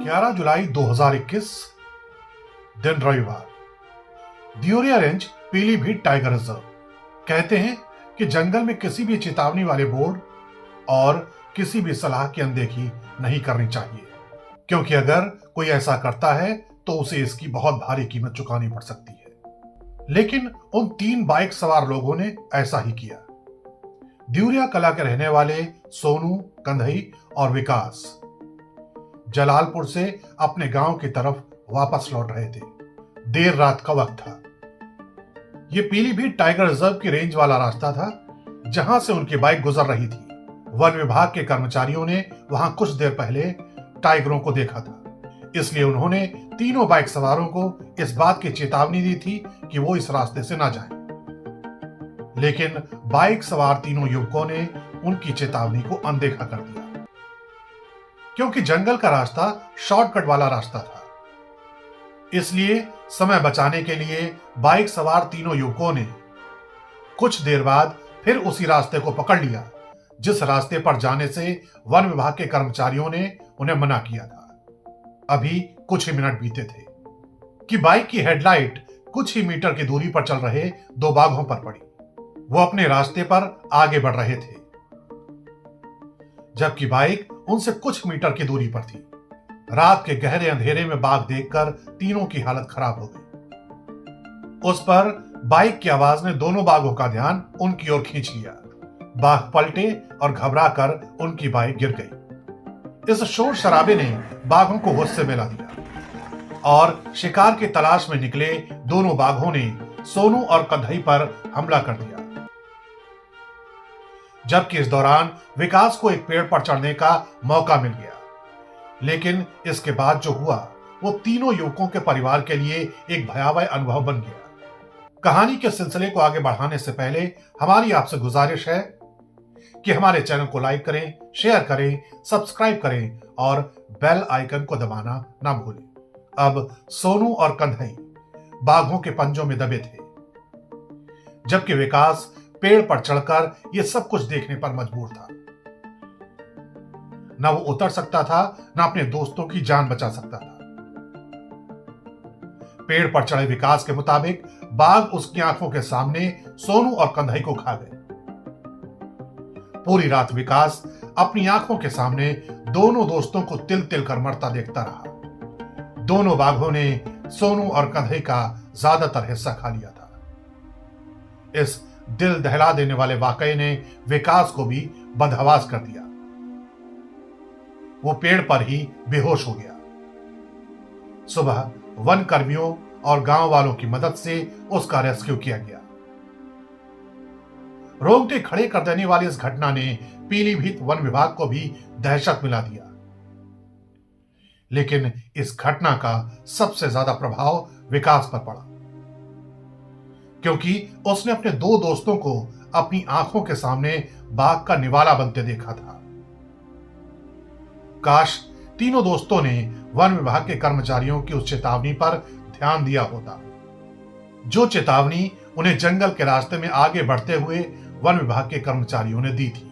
11 जुलाई 2021 दिन रविवार। Deoria range Pilibhit tiger reserve. कहते हैं कि जंगल में किसी भी चेतावनी वाले बोर्ड और किसी भी सलाह की अनदेखी नहीं करनी चाहिए, क्योंकि अगर कोई ऐसा करता है तो उसे इसकी बहुत भारी कीमत चुकानी पड़ सकती है। लेकिन उन 3 बाइक सवार लोगों ने ऐसा ही किया। दियोरिया कला के रहने वाले सोनू, कंधई और विकास जलालपुर से अपने गांव की तरफ वापस लौट रहे थे। देर रात का वक्त था। यह पीलीभीत टाइगर रिजर्व की रेंज वाला रास्ता था जहां से उनकी बाइक गुजर रही थी। वन विभाग के कर्मचारियों ने वहां कुछ देर पहले टाइगरों को देखा था, इसलिए उन्होंने तीनों बाइक सवारों को इस बात की चेतावनी दी थी कि वो इस रास्ते से ना जाएं। लेकिन बाइक सवार तीनों युवकों ने उनकी चेतावनी को अनदेखा कर दिया, क्योंकि जंगल का रास्ता शॉर्टकट वाला रास्ता था। इसलिए समय बचाने के लिए बाइक सवार तीनों युवकों ने कुछ देर बाद फिर उसी रास्ते को पकड़ लिया जिस रास्ते पर जाने से वन विभाग के कर्मचारियों ने उन्हें मना किया था। अभी कुछ ही मिनट बीते थे कि बाइक की हेडलाइट कुछ ही मीटर की दूरी पर चल रहे 2 बाघों पर पड़ी। वो अपने रास्ते पर आगे बढ़ रहे थे, जबकि बाइक उनसे कुछ मीटर की दूरी पर थी। रात के गहरे अंधेरे में बाघ देखकर तीनों की हालत खराब हो गई। उस पर बाइक की आवाज ने दोनों बाघों का ध्यान उनकी ओर खींच लिया। बाघ पलटे और घबराकर उनकी बाइक गिर गई। इस शोर शराबे ने बाघों को होश से मिला दिया और शिकार की तलाश में निकले दोनों बाघों ने सोनू और कंधई पर हमला कर दिया। जबकि इस दौरान विकास को एक पेड़ पर चढ़ने का मौका मिल गया। लेकिन इसके बाद जो हुआ वो तीनों युवकों के परिवार के लिए एक भयावह अनुभव बन गया। कहानी के सिलसिले को आगे बढ़ाने से पहले हमारी आपसे गुजारिश है कि हमारे चैनल को लाइक करें, शेयर करें, सब्सक्राइब करें और बेल आइकन को दबाना ना भूलें। अब सोनू और कंधई बाघों के पंजों में दबे थे, जबकि विकास पेड़ पर चढ़कर यह सब कुछ देखने पर मजबूर था। न वो उतर सकता था, न अपने दोस्तों की जान बचा सकता था। पेड़ पर चढ़े विकास के मुताबिक बाघ उसकी आंखों के सामने सोनू और कंधई को खा गए। पूरी रात विकास अपनी आंखों के सामने दोनों दोस्तों को तिल तिल कर मरता देखता रहा। दोनों बाघों ने सोनू और कंधई का ज्यादातर हिस्सा खा लिया था। इस दिल दहला देने वाले वाकये ने विकास को भी बदहवास कर दिया। वो पेड़ पर ही बेहोश हो गया। सुबह वन कर्मियों और गांव वालों की मदद से उसका रेस्क्यू किया गया। रोंगटे खड़े कर देने वाली इस घटना ने पीलीभीत वन विभाग को भी दहशत मिला दिया। लेकिन इस घटना का सबसे ज्यादा प्रभाव विकास पर पड़ा, क्योंकि उसने अपने 2 दोस्तों को अपनी आंखों के सामने बाघ का निवाला बनते देखा था। काश तीनों दोस्तों ने वन विभाग के कर्मचारियों की उस चेतावनी पर ध्यान दिया होता, जो चेतावनी उन्हें जंगल के रास्ते में आगे बढ़ते हुए वन विभाग के कर्मचारियों ने दी थी।